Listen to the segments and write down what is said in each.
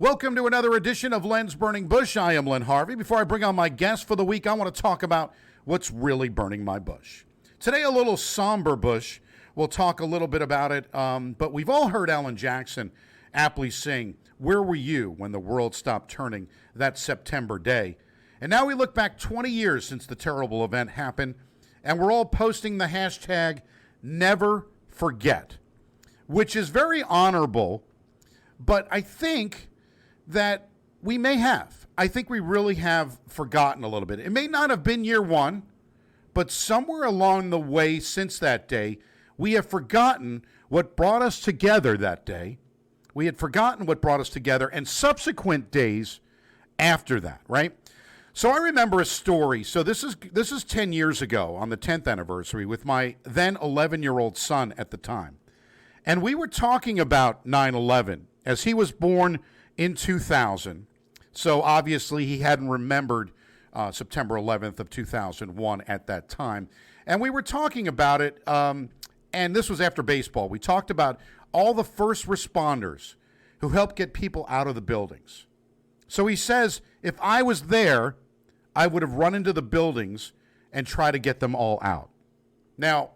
Welcome to another edition of Len's Burning Bush. I am Len Harvey. Before I bring on my guest for the week, I want to talk about what's really burning my bush. Today, a little somber bush. We'll talk a little bit about it, but we've all heard Alan Jackson aptly sing, "Where were you when the world stopped turning that September day?" And now we look back 20 years since the terrible event happened, and we're all posting the hashtag never forget, which is very honorable, but I think that we may have. I think we really have forgotten a little bit. It may not have been year one, but somewhere along the way since that day, we have forgotten what brought us together that day. We had forgotten what brought us together and subsequent days after that, right? So I remember a story. So this is 10 years ago on the 10th anniversary with my then 11-year-old son at the time. And we were talking about 9/11 as he was born in 2000. So obviously he hadn't remembered September 11th of 2001 at that time. And we were talking about it, and this was after baseball. We talked about all the first responders who helped get people out of the buildings. So he says, if I was there, I would have run into the buildings and try to get them all out. Now,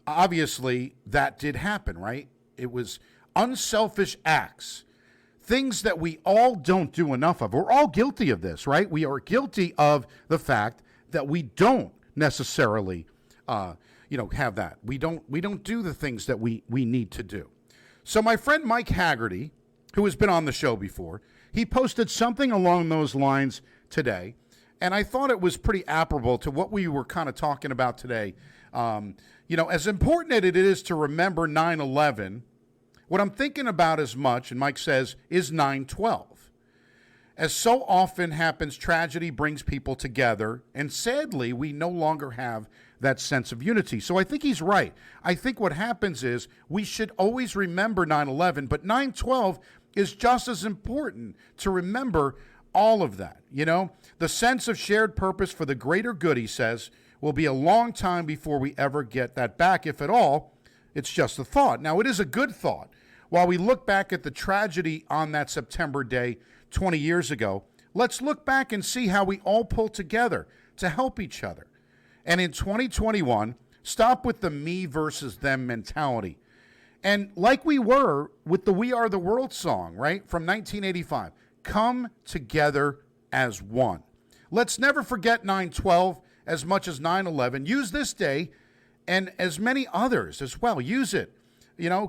obviously, that did happen, right? It was unselfish acts. Things that we all don't do enough of. We're all guilty of this, right? We are guilty of the fact that we don't necessarily, have that. We don't do the things that we need to do. So my friend Mike Haggerty, who has been on the show before, he posted something along those lines today, and I thought it was pretty applicable to what we were kind of talking about today. As important as it is to remember 9/11, what I'm thinking about as much, and Mike says, is 9/12. As so often happens, tragedy brings people together, and sadly, we no longer have that sense of unity. So I think he's right. I think what happens is we should always remember 9/11, but 9/12 is just as important to remember all of that. The sense of shared purpose for the greater good, he says, will be a long time before we ever get that back, if at all. It's just a thought. Now, it is a good thought. While we look back at the tragedy on that September day 20 years ago, let's look back and see how we all pulled together to help each other. And in 2021, stop with the me versus them mentality. And like we were with the We Are the World song, right, from 1985, come together as one. Let's never forget 9/12 as much as 9/11. Use this day and as many others as well. Use it.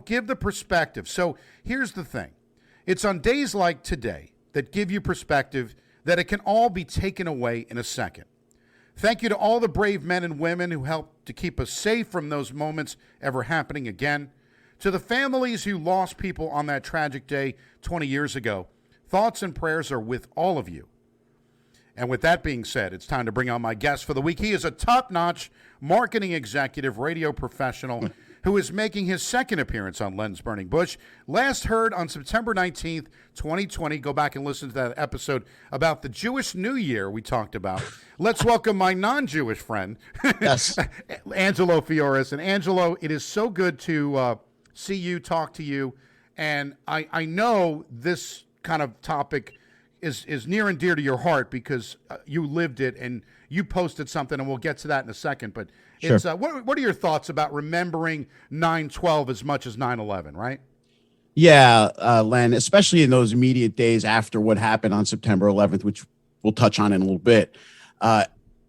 Give the perspective. So here's the thing. It's on days like today that give you perspective that it can all be taken away in a second. Thank you to all the brave men and women who helped to keep us safe from those moments ever happening again. To the families who lost people on that tragic day 20 years ago, thoughts and prayers are with all of you. And with that being said, it's time to bring on my guest for the week. He is a top-notch marketing executive, radio professional, who is making his second appearance on Len's Burning Bush. Last heard on September 19th, 2020. Go back and listen to that episode about the Jewish New Year we talked about. Let's welcome my non-Jewish friend, Yes. Angelo Fioris. And Angelo, it is so good to see you, talk to you. And I know this kind of topic is near and dear to your heart because you lived it and you posted something, and we'll get to that in a second. But Sure. it's what are your thoughts about remembering 9/12 as much as 9/11, right? Yeah, Len, especially in those immediate days after what happened on September 11th, which we'll touch on in a little bit.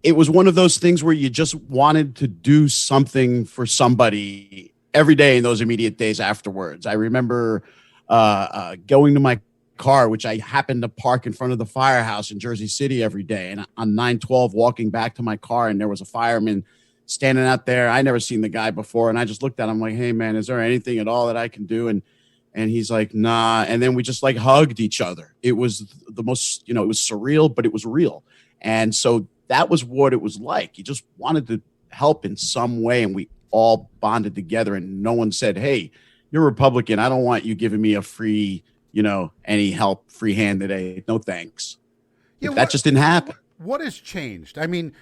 It was one of those things where you just wanted to do something for somebody every day in those immediate days afterwards. I remember going to my car, which I happened to park in front of the firehouse in Jersey City every day. And on 9/12, walking back to my car, and there was a fireman standing out there. I never seen the guy before. And I just looked at him like, hey, man, is there anything at all that I can do? And he's like, nah. And then we just like hugged each other. It was the most, it was surreal, but it was real. And so that was what it was like. You just wanted to help in some way. And we all bonded together, and no one said, hey, you're a Republican. I don't want you giving me a free, any help, free hand today. No, thanks. Yeah, that just didn't happen. What has changed? I mean,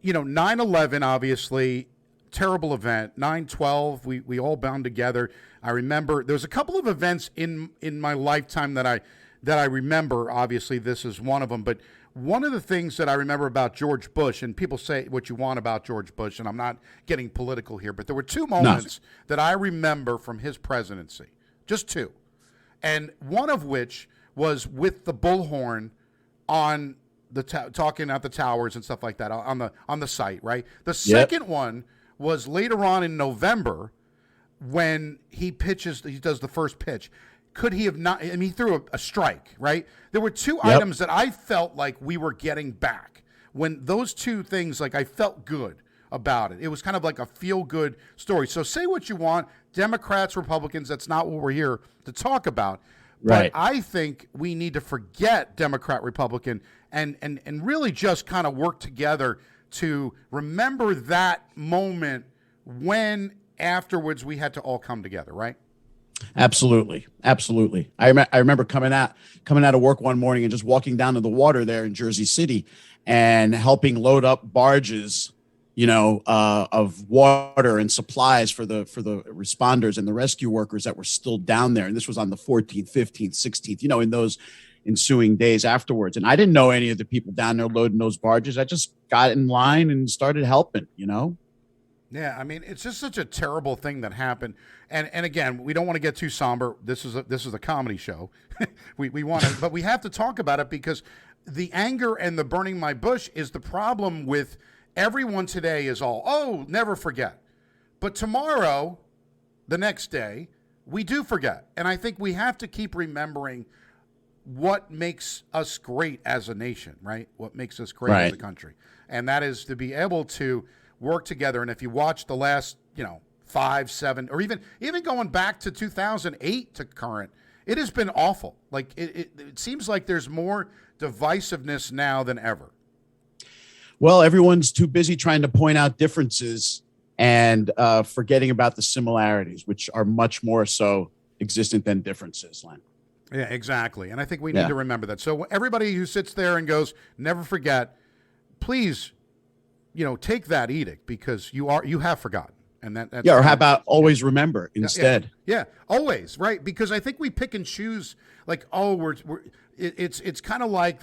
9/11, obviously, terrible event. 9/12, we all bound together. I remember there was a couple of events in my lifetime that that I remember, obviously this is one of them, but one of the things that I remember about George Bush, and people say what you want about George Bush, and I'm not getting political here, but there were two moments that I remember from his presidency, just two. And one of which was with the bullhorn on the talking at the towers and stuff like that on the site, right? The second one was later on in November when he does the first pitch. Could he have not? I mean, he threw a strike, right? There were two items that I felt like we were getting back. When those two things, like I felt good about it. It was kind of like a feel-good story. So say what you want, Democrats, Republicans, that's not what we're here to talk about. But I think we need to forget Democrat, Republican, and really just kind of work together to remember that moment when afterwards we had to all come together, right? Absolutely. I remember coming out of work one morning and just walking down to the water there in Jersey City and helping load up barges, of water and supplies for the responders and the rescue workers that were still down there. And this was on the 14th, 15th, 16th, in those ensuing days afterwards. And I didn't know any of the people down there loading those barges. I just got in line and started helping, Yeah, I mean, it's just such a terrible thing that happened. And again, we don't want to get too somber. This is a comedy show. we want to, but we have to talk about it because the anger and the burning my bush is the problem with everyone today is all, never forget. But tomorrow, the next day, we do forget. And I think we have to keep remembering what makes us great as a nation, right? What makes us great as a country. And that is to be able to work together. And if you watch the last, 5, 7, or even going back to 2008 to current, it has been awful. Like it seems like there's more divisiveness now than ever. Well, everyone's too busy trying to point out differences and forgetting about the similarities, which are much more so existent than differences, Len. Yeah, exactly. And I think we need to remember that. So everybody who sits there and goes, never forget, please, take that edict because you have forgotten. And that's or how about always remember instead? Yeah, always, right? Because I think we pick and choose like, it's kind of like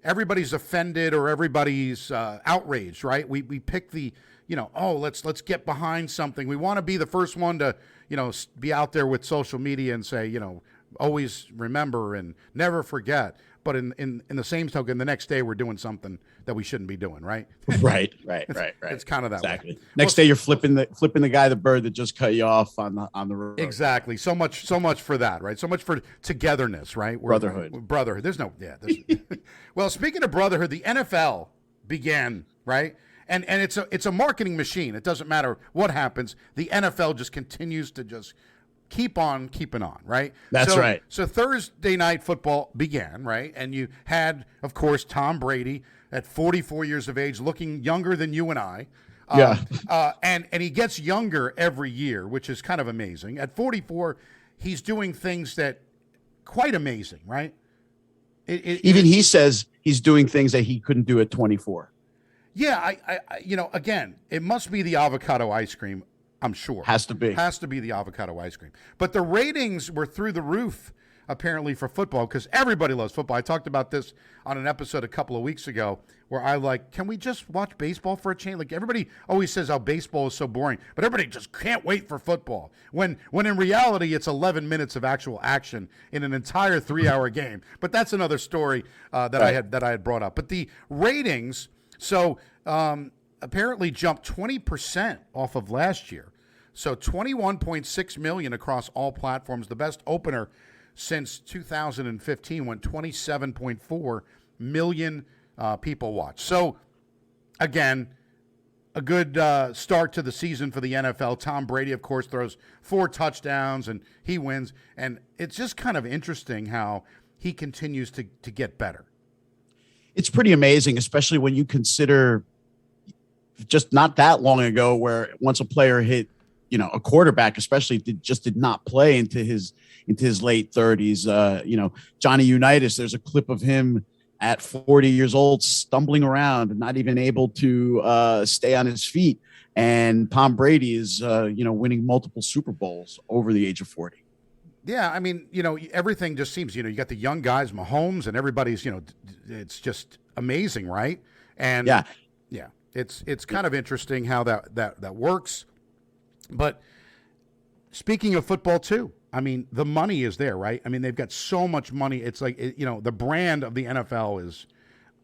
everybody's offended or everybody's outraged, right? We pick let's get behind something. We want to be the first one to, be out there with social media and say, always remember and never forget. But in the same token, the next day we're doing something that we shouldn't be doing, right? Right. It's kind of that way. Next day you're flipping the guy the bird that just cut you off on the road. Exactly. So much for that, right? So much for togetherness, right? Brotherhood. There's well, speaking of brotherhood, the NFL began, right? And it's a marketing machine. It doesn't matter what happens. The NFL just continues to just keep on keeping on, right? That's right. So Thursday night football began, right? And you had, of course, Tom Brady at 44 years of age, looking younger than you and I. And he gets younger every year, which is kind of amazing. At 44, he's doing things that quite amazing, right? Even he says he's doing things that he couldn't do at 24. Yeah, I again, it must be the avocado ice cream. I'm sure. Has to be the avocado ice cream. But the ratings were through the roof, apparently, for football, because everybody loves football. I talked about this on an episode a couple of weeks ago where can we just watch baseball for a change? Like, everybody always says how baseball is so boring, but everybody just can't wait for football. When in reality, it's 11 minutes of actual action in an entire 3-hour game. But that's another story that I had brought up. But the ratings, apparently jumped 20% off of last year. So 21.6 million across all platforms. The best opener since 2015 when 27.4 million people watched. So again, a good start to the season for the NFL. Tom Brady, of course, throws 4 touchdowns and he wins. And it's just kind of interesting how he continues to get better. It's pretty amazing, especially when you consider just not that long ago where once a player hit, a quarterback especially did not play into his late 30s. Johnny Unitas, there's a clip of him at 40 years old stumbling around and not even able to stay on his feet. And Tom Brady is, winning multiple Super Bowls over the age of 40. Yeah, I mean, everything just seems, you got the young guys, Mahomes, and everybody's, it's just amazing, right? And Yeah. yeah, it's kind of interesting how that works. But speaking of football too, I mean, the money is there, right? I mean, they've got so much money. It's like, the brand of the NFL is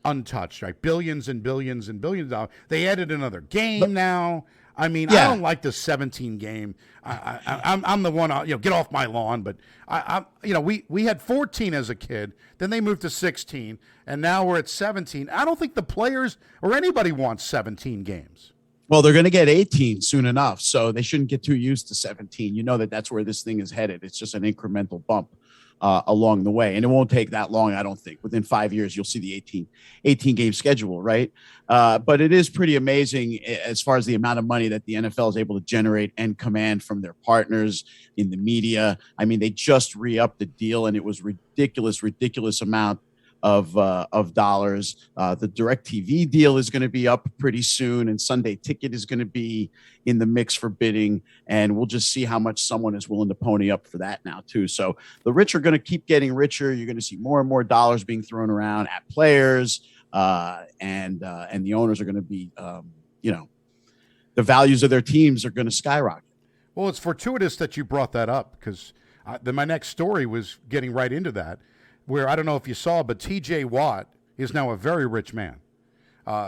untouched, right? Billions and billions and billions of dollars. They added another game now. I mean, I don't like the 17 game. I'm the one, get off my lawn. But we had 14 as a kid. Then they moved to 16, and now we're at 17. I don't think the players or anybody wants 17 games. Well, they're going to get 18 soon enough, so they shouldn't get too used to 17. You know that's where this thing is headed. It's just an incremental bump along the way, and it won't take that long, I don't think. Within 5 years, you'll see the 18 game schedule, right? But it is pretty amazing as far as the amount of money that the NFL is able to generate and command from their partners in the media. I mean, they just re-upped the deal, and it was ridiculous amount of dollars. The DirecTV deal is going to be up pretty soon, and Sunday Ticket is going to be in the mix for bidding, and we'll just see how much someone is willing to pony up for that now too. So the rich are going to keep getting richer. You're going to see more and more dollars being thrown around at players, and the owners are going to be, the values of their teams are going to skyrocket. Well, it's fortuitous that you brought that up because my next story was getting right into that. Where I don't know if you saw, but T.J. Watt is now a very rich man.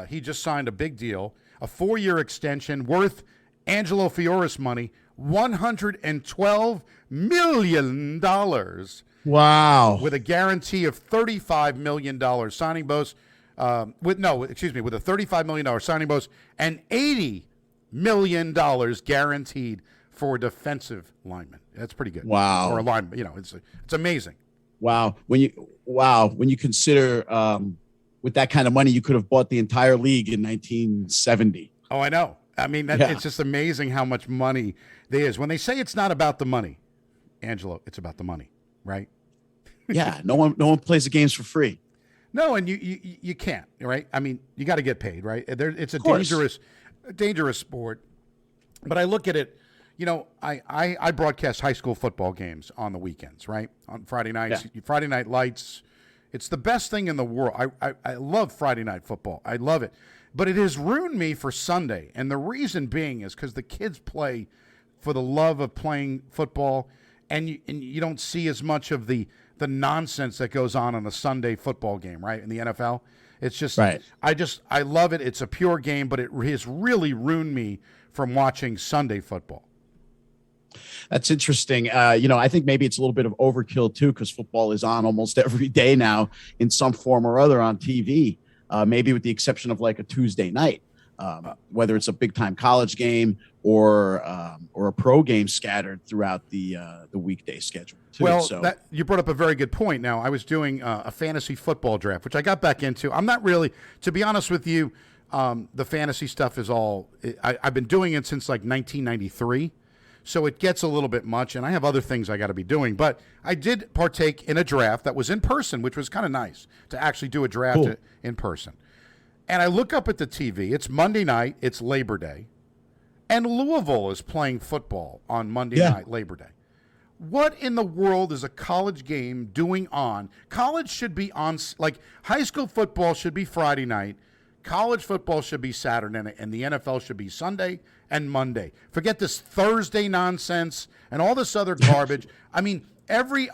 He just signed a big deal, a 4-year extension worth Angelo Fioris money, $112 million. Wow. With a guarantee of $35 million signing bonus, with a $35 million signing bonus and $80 million guaranteed for defensive linemen. That's pretty good. Wow. Or a lineman, it's amazing. Wow. When you consider with that kind of money, you could have bought the entire league in 1970. Oh, I know. I mean, it's just amazing how much money there is. When they say it's not about the money, Angelo, it's about the money, right? Yeah. No one plays the games for free. No, and you can't, right? I mean, you got to get paid, right? It's a dangerous sport. But I look at it. I broadcast high school football games on the weekends, right? On Friday nights, Friday Night Lights. It's the best thing in the world. I love Friday night football. I love it. But it has ruined me for Sunday. And the reason being is because the kids play for the love of playing football, and you don't see as much of the nonsense that goes on a Sunday football game, right, in the NFL. It's just, right. I love it. It's a pure game, but it has really ruined me from watching Sunday football. That's interesting. I think maybe it's a little bit of overkill too, because football is on almost every day now in some form or other on TV. Maybe with the exception of like a Tuesday night, whether it's a big time college game or a pro game scattered throughout the weekday schedule too. Well, you brought up a very good point. Now, I was doing a fantasy football draft, which I got back into. I'm not really, to be honest with you, the fantasy stuff is all. I've been doing it since like 1993. So it gets a little bit much, and I have other things I got to be doing. But I did partake in a draft that was in person, which was kind of nice to actually do a draft in person. And I look up at the TV. It's Monday night. It's Labor Day. And Louisville is playing football on Monday night, Labor Day. What in the world is a college game doing on? College should be on, like high school football should be Friday night. College football should be Saturday night, and the NFL should be Sunday and Monday. Forget this Thursday nonsense and all this other garbage. I mean, every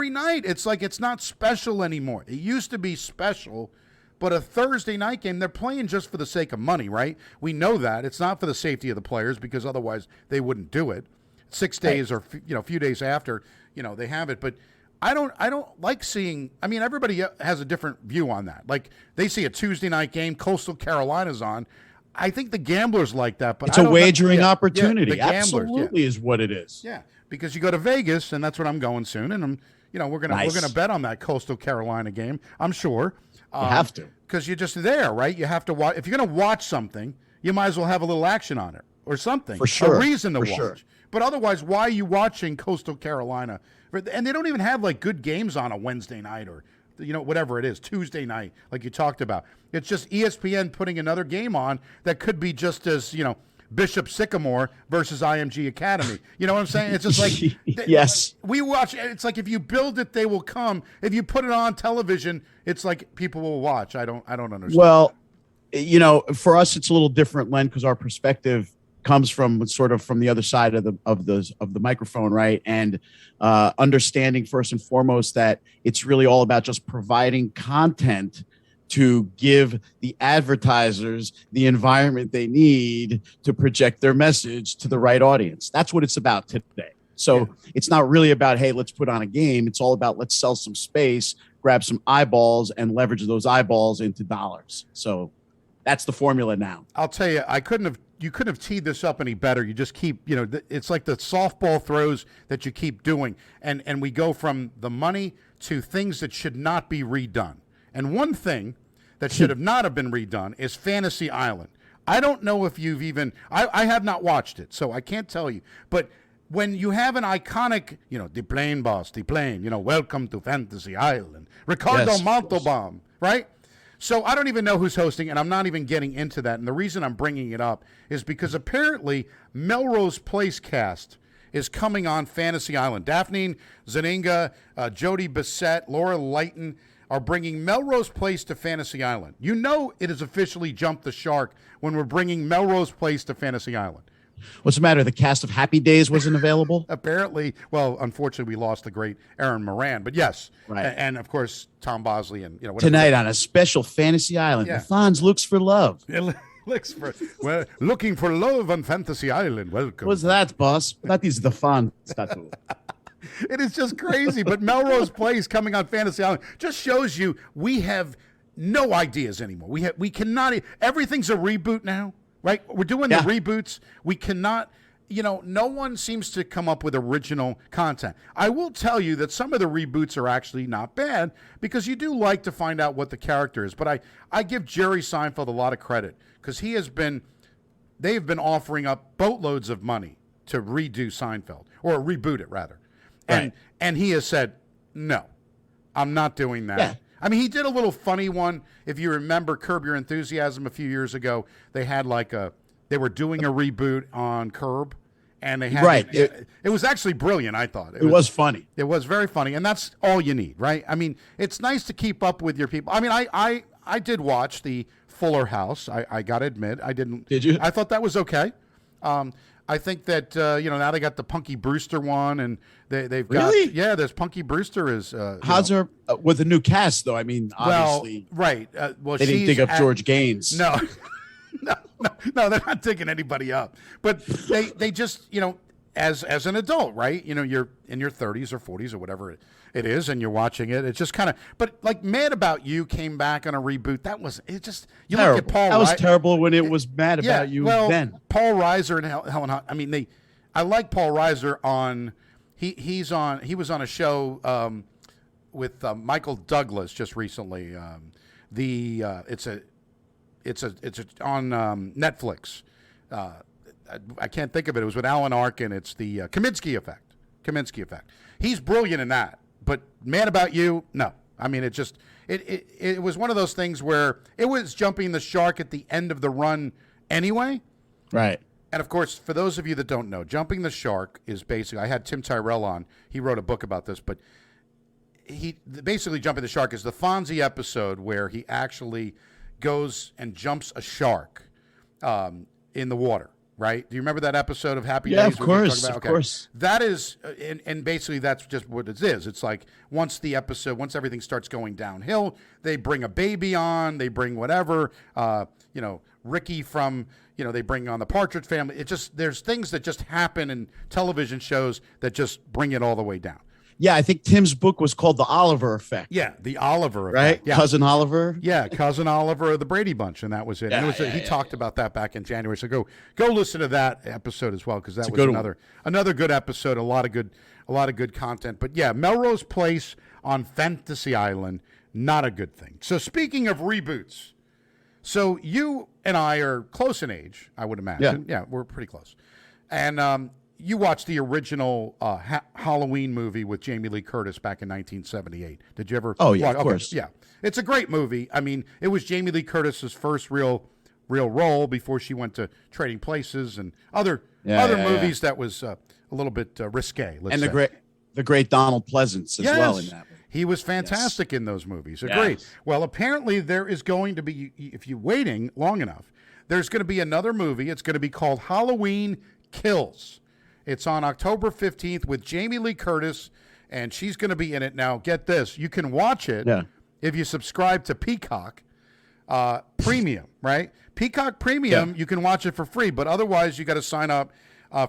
night, it's like it's not special anymore. It used to be special, but a Thursday night game, they're playing just for the sake of money, right? We know that. It's not for the safety of the players because otherwise they wouldn't do it. 6 days or a few days after, they have it. But I don't like seeing. I mean, everybody has a different view on that. Like they see a Tuesday night game, Coastal Carolina's on. I think the gamblers like that, but it's a wagering opportunity. The gamblers, absolutely is what it is. Yeah, because you go to Vegas, and that's what I'm going soon, and we're gonna bet on that Coastal Carolina game. I'm sure you have to because you're just there, right? You have to watch. If you're gonna watch something, you might as well have a little action on it or something. For sure, a reason to watch. Sure. But otherwise, why are you watching Coastal Carolina? And they don't even have like good games on a Wednesday night or whatever it is, Tuesday night, like you talked about. It's just ESPN putting another game on that could be just as Bishop Sycamore versus IMG Academy. You know what I'm saying? It's just like yes, we watch. It's like if you build it, they will come. If you put it on television, it's like people will watch. I don't understand. Well, for us, it's a little different, Len, because our perspective comes from sort of from the other side of the microphone, right? And understanding first and foremost that it's really all about just providing content to give the advertisers the environment they need to project their message to the right audience. That's what it's about today. So It's not really about, hey, let's put on a game. It's all about let's sell some space, grab some eyeballs, and leverage those eyeballs into dollars. So that's the formula now. I'll tell you, you couldn't have teed this up any better. You just keep, it's like the softball throws that you keep doing. And we go from the money to things that should not be redone. And one thing that should have not have been redone is Fantasy Island. I don't know if you've even, I have not watched it, so I can't tell you. But when you have an iconic, the plane boss, the plane, welcome to Fantasy Island, Ricardo Montalban, right? So I don't even know who's hosting, and I'm not even getting into that. And the reason I'm bringing it up is because apparently Melrose Place cast is coming on Fantasy Island. Daphne Zuniga, Jody Bissett, Laura Leighton are bringing Melrose Place to Fantasy Island. It has officially jumped the shark when we're bringing Melrose Place to Fantasy Island. What's the matter? The cast of Happy Days wasn't available? Apparently. Well, unfortunately, we lost the great Aaron Moran. But yes. Right. And, of course, Tom Bosley. And whatever. Tonight on a special Fantasy Island, the Fonz looks for love. Looking for love on Fantasy Island. Welcome. What's that, boss? That is the Fonz. It is just crazy. But Melrose Place coming on Fantasy Island just shows you we have no ideas anymore. We cannot. Everything's a reboot now, right? We're doing the reboots. We cannot. No one seems to come up with original content. I will tell you that some of the reboots are actually not bad because you do like to find out what the character is. But I give Jerry Seinfeld a lot of credit because they've been offering up boatloads of money to redo Seinfeld or reboot it rather. And he has said, no, I'm not doing that. Yeah. I mean, he did a little funny one. If you remember Curb Your Enthusiasm a few years ago, they had they were doing a reboot on Curb, and they had it was actually brilliant. I thought it was funny. It was very funny, and that's all you need, right? I mean, it's nice to keep up with your people. I mean, I did watch the Fuller House. I got to admit, I didn't. Did you? I thought that was okay. I think that now they got the Punky Brewster one, and they've got there's Punky Brewster is. How's her with the new cast though? I mean, obviously, right? They didn't dig up George Gaines. No, no, they're not digging anybody up. But they just as an adult, right? You're in your 30s or 40s or whatever it is, and you're watching it. It's just kind of, but like Mad About You came back on a reboot. That was you terrible. Look at Paul. That was terrible when it was Mad About You. Then Paul Reiser and Helen Hunt. I mean, I like Paul Reiser on. He was on a show with Michael Douglas just recently. It's on Netflix. I can't think of it. It was with Alan Arkin. It's the Kaminsky Effect. He's brilliant in that. But Mad About You, no. I mean, it was one of those things where it was jumping the shark at the end of the run anyway. Right. And, of course, for those of you that don't know, jumping the shark is basically, I had Tim Tyrell on. He wrote a book about this, but basically jumping the shark is the Fonzie episode where he actually goes and jumps a shark in the water. Right? Do you remember that episode of Happy Days? Yeah, of course, of course. That is, and basically that's just what it is. It's like once everything starts going downhill, they bring a baby on, they bring whatever, Ricky from, they bring on the Partridge Family. There's things that just happen in television shows that just bring it all the way down. Yeah, I think Tim's book was called The Oliver Effect. Yeah, The Oliver Effect. Right? Yeah. Cousin Oliver? Yeah, Cousin Oliver of the Brady Bunch, and that was it. Yeah, he talked about that back in January. So go listen to that episode as well, because that was another good episode, a lot of good content. But yeah, Melrose Place on Fantasy Island, not a good thing. So speaking of reboots, so you and I are close in age, I would imagine. Yeah, we're pretty close. And you watched the original Halloween movie with Jamie Lee Curtis back in 1978. Did you ever? Oh, yeah, of course. Yeah. It's a great movie. I mean, it was Jamie Lee Curtis's first real real role before she went to Trading Places and other movies that was a little bit risque. Let's say. The great Donald Pleasance as well in that movie. He was fantastic in those movies. Agreed. Yes. Well, apparently there is going to be, if you're waiting long enough, there's going to be another movie. It's going to be called Halloween Kills. It's on October 15th with Jamie Lee Curtis, and she's going to be in it. Now, get this. You can watch it if you subscribe to Peacock Premium, right? Peacock Premium, you can watch it for free, but otherwise you got to sign up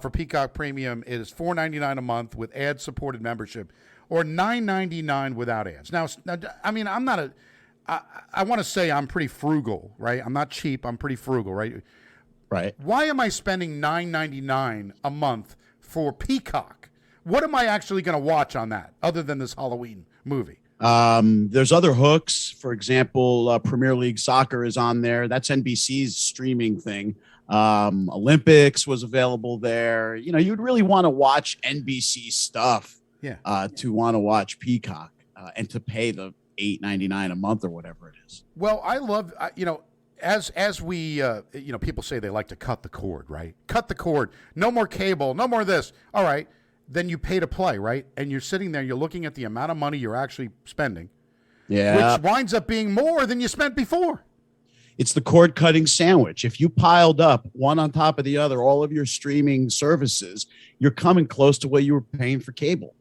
for Peacock Premium. It is $4.99 a month with ad-supported membership, or $9.99 without ads. Now, I mean, I'm not I want to say I'm pretty frugal, right? I'm not cheap. I'm pretty frugal, right? Right. Why am I spending $9.99 a month for Peacock? What am I actually going to watch on that other than this Halloween movie? There's other hooks. For example, Premier League Soccer is on there. That's NBC's streaming thing. Olympics was available there. You know, you'd really want to watch NBC stuff. To want to watch Peacock and to pay the $8.99 a month or whatever it is. Well, I love as we people say they like to cut the cord, right? Cut the cord. No more cable. No more this. All right, then you pay to play, right? And you're sitting there. You're looking at the amount of money you're actually spending, which winds up being more than you spent before. It's the cord cutting sandwich. If you piled up one on top of the other, all of your streaming services, you're coming close to what you were paying for cable.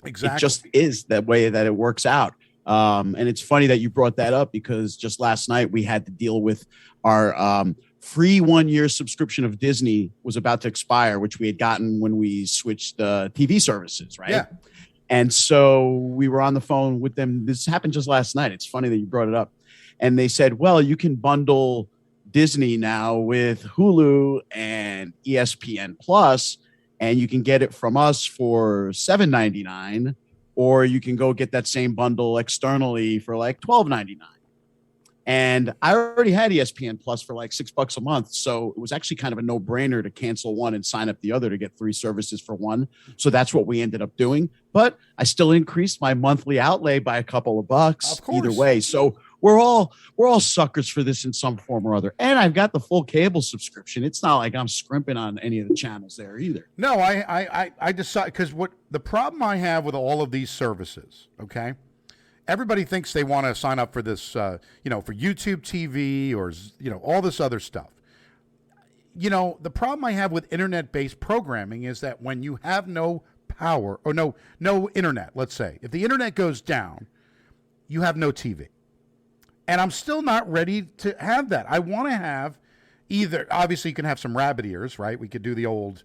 Exactly. It just is that way that it works out. And it's funny that you brought that up because just last night we had to deal with our free 1-year subscription of Disney was about to expire, which we had gotten when we switched TV services, right? Yeah. And so we were on the phone with them. This happened just last night. It's funny that you brought it up. And they said, well, you can bundle Disney now with Hulu and ESPN Plus, and you can get it from us for $7.99, or you can go get that same bundle externally for like $12.99. And I already had ESPN Plus for like $6 a month, so it was actually kind of a no-brainer to cancel one and sign up the other to get 3 services for one. So that's what we ended up doing. But I still increased my monthly outlay by a couple of bucks either way. So we're all suckers for this in some form or other. And I've got the full cable subscription. It's not like I'm scrimping on any of the channels there either. No, I decided, because what the problem I have with all of these services, okay? Everybody thinks they want to sign up for this, for YouTube TV or, all this other stuff. The problem I have with internet-based programming is that when you have no power or no internet, let's say, if the internet goes down, you have no TV. And I'm still not ready to have that. I want to have either, obviously you can have some rabbit ears, right? We could do the old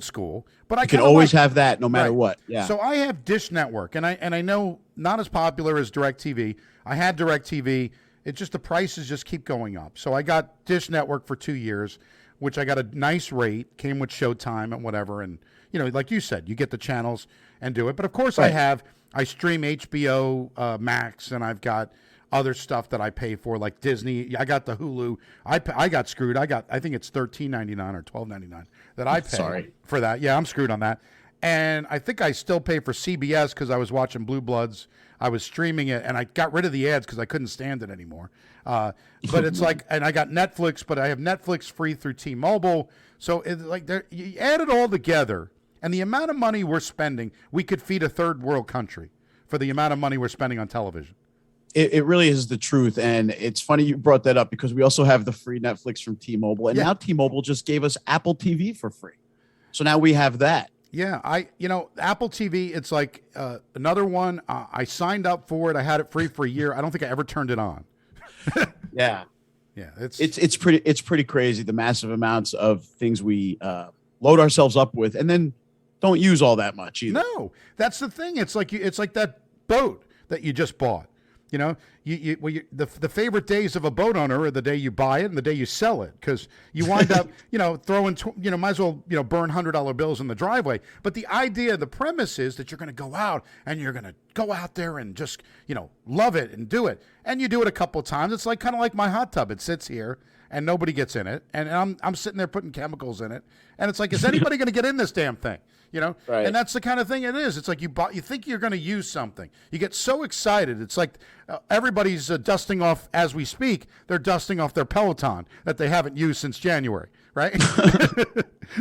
school, but I can always have that no matter what. Yeah. So I have Dish Network, and I know not as popular as DirecTV. I had DirecTV. It just, the prices just keep going up. So I got Dish Network for 2 years, which I got a nice rate, came with Showtime and whatever. And, like you said, you get the channels and do it. But of course I stream HBO Max, and I've got other stuff that I pay for, like Disney. I got the Hulu. I got screwed. I think it's $13.99 or $12.99 that I pay for that. Yeah, I'm screwed on that. And I think I still pay for CBS because I was watching Blue Bloods. I was streaming it, and I got rid of the ads because I couldn't stand it anymore. But it's like, and I got Netflix, but I have Netflix free through T-Mobile. So it's like, you add it all together, and the amount of money we're spending, we could feed a third world country for the amount of money we're spending on television. It really is the truth. And it's funny you brought that up because we also have the free Netflix from T-Mobile. And now T-Mobile just gave us Apple TV for free. So now we have that. Yeah, Apple TV, it's like another one. I signed up for it. I had it free for a year. I don't think I ever turned it on. Yeah. Yeah, it's pretty crazy, the massive amounts of things we load ourselves up with and then don't use all that much either. No, that's the thing. It's like that boat that you just bought. The favorite days of a boat owner are the day you buy it and the day you sell it, because you wind up, throwing, might as well, burn $100 bills in the driveway. But the idea, the premise is that you're going to go out and you're going to go out there and just, love it and do it. And you do it a couple of times. It's like kind of like my hot tub. It sits here and nobody gets in it, and I'm sitting there putting chemicals in it, and it's like, is anybody going to get in this damn thing? You know, Right. and that's the kind of thing it is. It's like you think you're going to use something, you get so excited. It's like everybody's dusting off as we speak. They're dusting off their Peloton that they haven't used since January, right?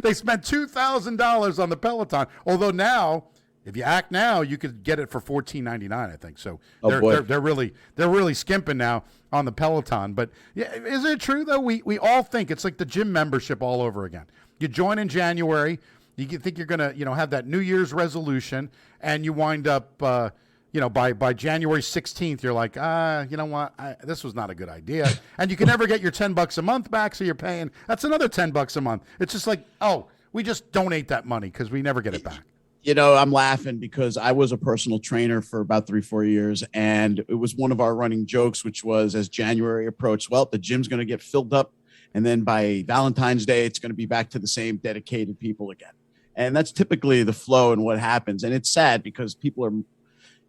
They spent $2,000 on the Peloton, although now, if you act now, you could get it for $14.99, I think. So they're really skimping now on the Peloton. But yeah, is it true though? We all think it's like the gym membership all over again. You join in January, you think you're gonna have that New Year's resolution, and you wind up by January 16th, you're like, you know what, this was not a good idea, and you can never get your $10 a month back, so you're paying that's another $10 a month. It's just like, oh, we just donate that money because we never get it back. I'm laughing because I was a personal trainer for about 3-4 years, and it was one of our running jokes, which was as January approached, well, the gym's going to get filled up, and then by Valentine's Day, it's going to be back to the same dedicated people again. And that's typically the flow and what happens. And it's sad because people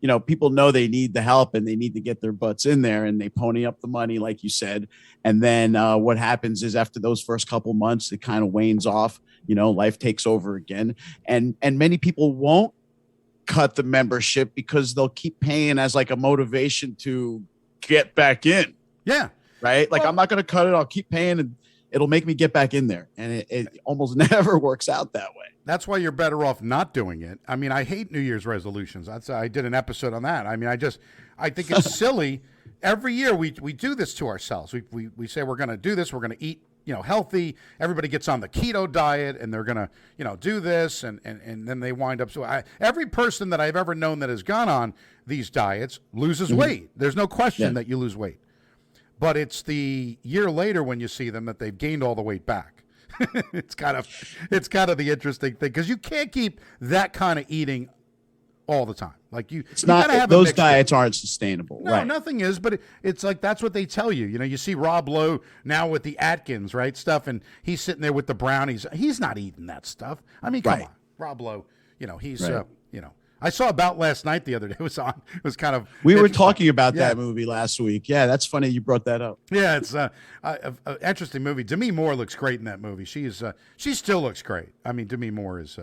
know they need the help and they need to get their butts in there, and they pony up the money, like you said. And then what happens is after those first couple months, it kind of wanes off. Life takes over again. And many people won't cut the membership because they'll keep paying as like a motivation to get back in. Yeah. Right. Like, I'm not going to cut it. I'll keep paying and it'll make me get back in there. And it almost never works out that way. That's why you're better off not doing it. I mean, I hate New Year's resolutions. I did an episode on that. I mean, I think it's silly. Every year we do this to ourselves. We say we're going to do this. We're going to eat, healthy. Everybody gets on the keto diet and they're going to, do this. And then they wind up. So every person that I've ever known that has gone on these diets loses weight. There's no question that you lose weight. But it's the year later when you see them that they've gained all the weight back. It's kind of the interesting thing because you can't keep that kind of eating all the time. Like it's not have those diets aren't sustainable. No, right. Nothing is. But it's like that's what they tell you. You see Rob Lowe now with the Atkins stuff, and he's sitting there with the brownies. He's not eating that stuff. I mean, come on, Rob Lowe. He's right. I saw About Last Night the other day. It was on. It was kind of. We were talking about that movie last week. Yeah, that's funny you brought that up. Yeah, it's an interesting movie. Demi Moore looks great in that movie. She still looks great. I mean, Demi Moore is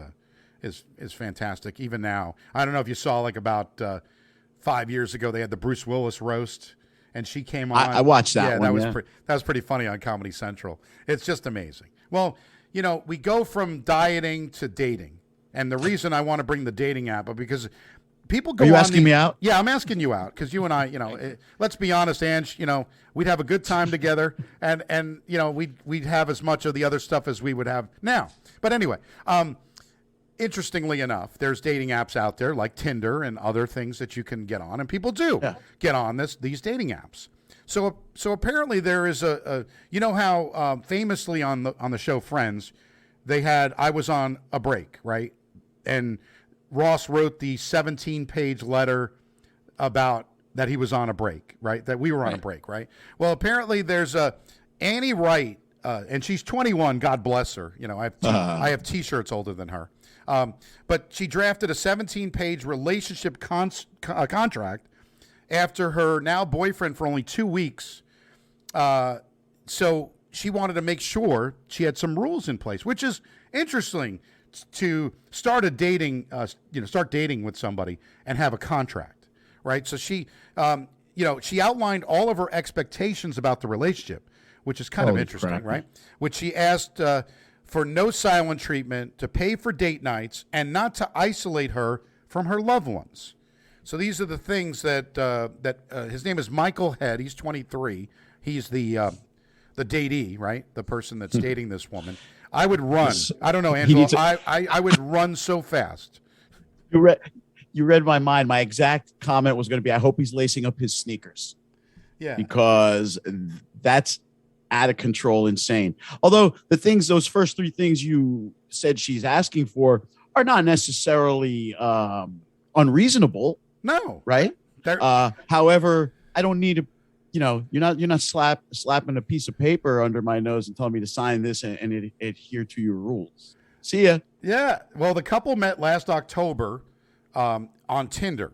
fantastic even now. I don't know if you saw about 5 years ago they had the Bruce Willis roast, and she came on. I watched that one. That was pretty funny on Comedy Central. It's just amazing. Well, we go from dieting to dating. And the reason I want to bring the dating app up because people go. Are you asking me out? Yeah, I'm asking you out because you and I, let's be honest, Ange. We'd have a good time together, and we'd have as much of the other stuff as we would have now. But anyway, interestingly enough, there's dating apps out there like Tinder and other things that you can get on, and people do get on these dating apps. So apparently there is a how famously on the show Friends, they had I was on a break, right? And Ross wrote the 17-page letter about that he was on a break, right? That we were on a break, right? Well, apparently there's Annie Wright, and she's 21. God bless her. I have T-shirts older than her. But she drafted a 17-page relationship contract after her now boyfriend for only 2 weeks. So she wanted to make sure she had some rules in place, which is interesting to start dating with somebody and have a contract, right? So she outlined all of her expectations about the relationship, which is kind of interesting, right? Which she asked for no silent treatment, to pay for date nights, and not to isolate her from her loved ones. So these are the things that his name is Michael Head. He's 23. He's the datee, right? The person that's dating this woman. I would run. I don't know, Angela. I would run so fast. You read my mind. My exact comment was going to be, I hope he's lacing up his sneakers. Yeah. Because that's out of control, insane. Although those first three things you said she's asking for are not necessarily unreasonable. No. Right? However, I don't need to. You're not slapping a piece of paper under my nose and telling me to sign this and adhere to your rules. See ya. Yeah. Well, the couple met last October on Tinder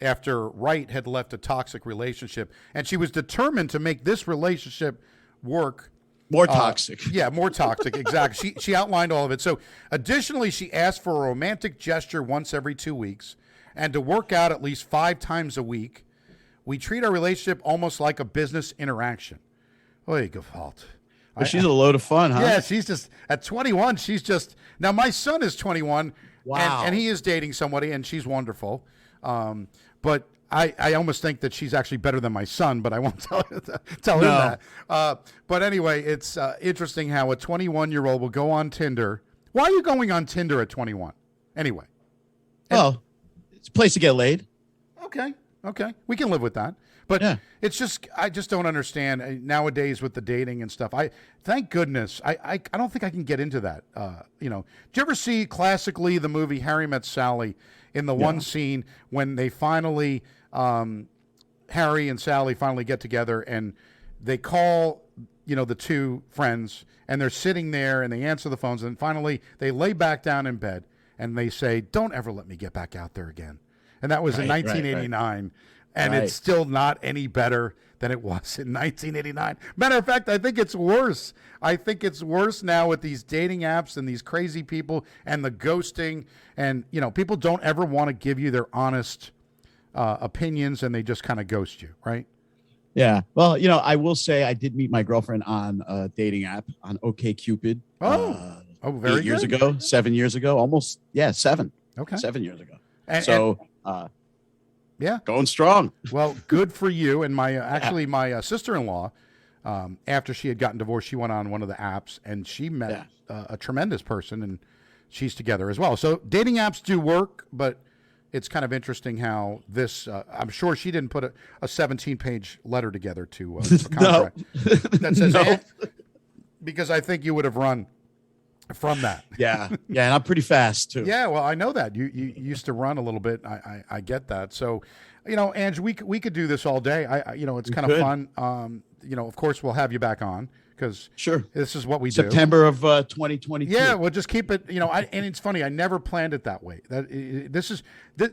after Wright had left a toxic relationship, and she was determined to make this relationship work More toxic. Yeah, more toxic. Exactly. She outlined all of it. So, additionally, she asked for a romantic gesture once every 2 weeks and to work out at least 5 times a week. We treat our relationship almost like a business interaction. Oy, Gewalt. But she's a load of fun, huh? Yeah, she's just at 21. She's just now. My son is 21, Wow. and he is dating somebody, and she's wonderful. But I almost think that she's actually better than my son, but I won't tell him No. that. But anyway, it's interesting how a 21-year-old will go on Tinder. Why are you going on Tinder at 21? Anyway. Well, it's a place to get laid. Okay. We can live with that. But Yeah. it's just, I just don't understand nowadays with the dating and stuff. Thank goodness, I don't think I can get into that. Do you ever see classically the movie Harry Met Sally in the one scene when they finally, Harry and Sally finally get together and they call, the two friends and they're sitting there and they answer the phones and finally they lay back down in bed and they say, "Don't ever let me get back out there again." And that was in Right, 1989. And Right. it's still not any better than it was in 1989. Matter of fact, I think it's worse. I think it's worse now with these dating apps and these crazy people and the ghosting. And, people don't ever want to give you their honest opinions and they just kind of ghost you, right? Yeah. Well, I will say I did meet my girlfriend on a dating app on OkCupid. Very 8 years good. ago, 7 years ago, almost. Yeah, 7. Okay. 7 years ago. And- Yeah. Going strong. Well, good for you. And my sister-in-law, after she had gotten divorced, she went on one of the apps and she met a tremendous person, and she's together as well. So dating apps do work, but it's kind of interesting how this. I'm sure she didn't put a 17-page letter together to a contract that says No. because I think you would have run from that. Yeah. Yeah. And I'm pretty fast, too. Yeah, well, I know that you used to run a little bit. I get that. So, Ange, we could do this all day. It's kind of could. fun. Of course, we'll have you back on because Sure. this is what we do. September of 2022. Yeah, we'll just keep it. And it's funny. I never planned it that way. This is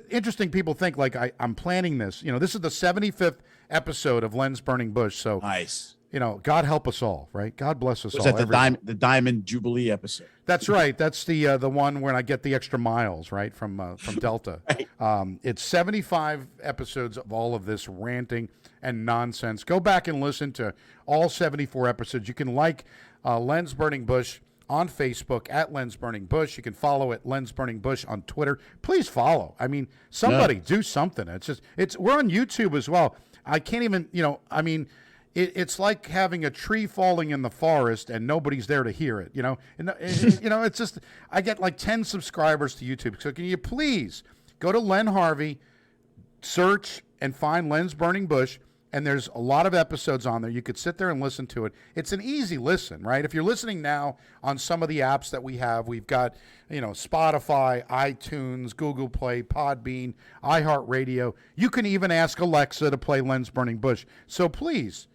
interesting. People think like I'm planning this. This is the 75th episode of Len's Burning Bush. So Nice. God help us all, right? God bless us Was all. that everyone. the Diamond Jubilee episode? That's right. That's the one where I get the extra miles, right, from Delta. Right. It's 75 episodes of all of this ranting and nonsense. Go back and listen to all 74 episodes. You can like Len's Burning Bush on Facebook at Len's Burning Bush. You can follow at Len's Burning Bush on Twitter. Please follow. I mean, somebody do something. We're on YouTube as well. I can't even, it's like having a tree falling in the forest and nobody's there to hear it. It's just I get like 10 subscribers to YouTube. So can you please go to Len Harvey, search and find Len's Burning Bush, and there's a lot of episodes on there. You could sit there and listen to it. It's an easy listen, right? If you're listening now on some of the apps that we have, we've got Spotify, iTunes, Google Play, Podbean, iHeartRadio. You can even ask Alexa to play Len's Burning Bush. So please,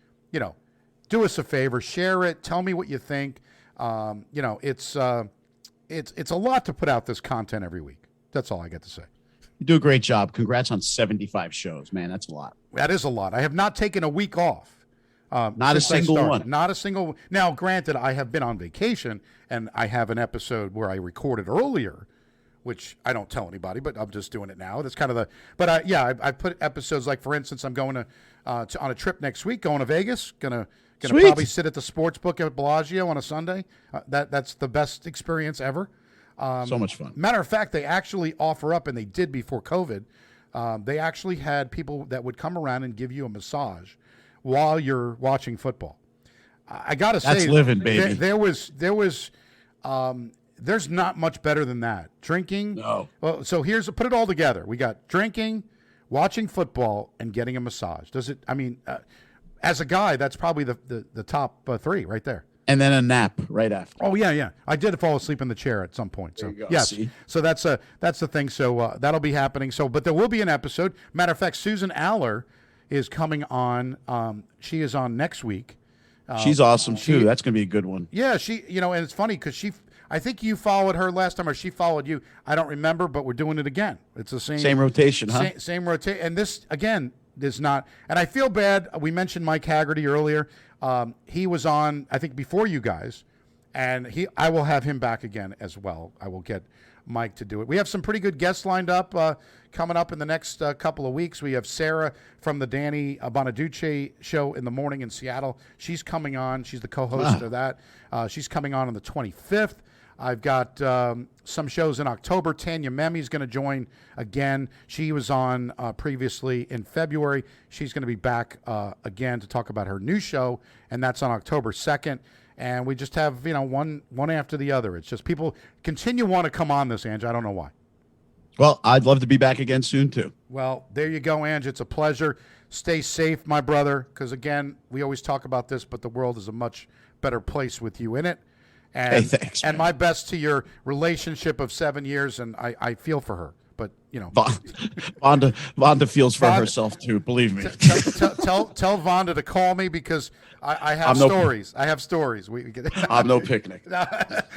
do us a favor, share it, tell me what you think. It's a lot to put out this content every week. That's all I get to say. You do a great job. Congrats on 75 shows, man. That's a lot. That is a lot. I have not taken a week off. Not a since I single started. one. Not a single. Now, granted, I have been on vacation, and I have an episode where I recorded earlier, which I don't tell anybody, but I'm just doing it now. That's kind of the. But I put episodes like, for instance, I'm going to on a trip next week, going to Vegas. Gonna Sweet. probably sit at the sports book at Bellagio on a Sunday. That's the best experience ever. So much fun. Matter of fact, they actually offer up, and they did before COVID. They actually had people that would come around and give you a massage while you're watching football. I gotta say, That's living, baby. There's not much better than that. Drinking. No. Well, so put it all together. We got drinking, watching football, and getting a massage. Does it? I mean, as a guy, that's probably the top 3 right there. And then a nap right after. Oh yeah. I did fall asleep in the chair at some point. So you go. yes, See? so that's the thing. So that'll be happening. So, but there will be an episode. Matter of fact, Susan Aller is coming on. She is on next week. She's awesome too. That's going to be a good one. Yeah, she. And it's funny because I think you followed her last time, or she followed you. I don't remember, but we're doing it again. It's the same rotation, huh? Same rotation. And this again is not. And I feel bad. We mentioned Mike Haggerty earlier. He was on, I think, before you guys, and I will have him back again as well. I will get Mike to do it. We have some pretty good guests lined up coming up in the next couple of weeks. We have Sarah from the Danny Bonaduce show in the morning in Seattle. She's coming on. She's the co-host of that. She's coming on the 25th. I've got some shows in October. Tanya Memi's going to join again. She was on previously in February. She's going to be back again to talk about her new show, and that's on October 2nd. And we just have, one after the other. It's just people continue want to come on this, Ange. I don't know why. Well, I'd love to be back again soon, too. Well, there you go, Ange. It's a pleasure. Stay safe, my brother, because, again, we always talk about this, but the world is a much better place with you in it. And, hey, thanks, and my best to your relationship of 7 years, and I feel for her. But, Vonda feels for herself, too, believe me. Tell Vonda to call me because I have stories. I have stories. I'm no picnic.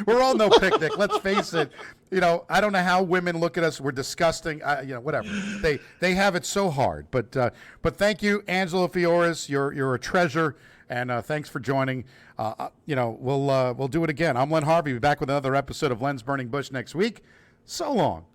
We're all no picnic. Let's face it. I don't know how women look at us. We're disgusting. Whatever. They have it so hard. But thank you, Angelo Fioris. You're a treasure. And thanks for joining. We'll do it again. I'm Len Harvey. Be back with another episode of Len's Burning Bush next week. So long.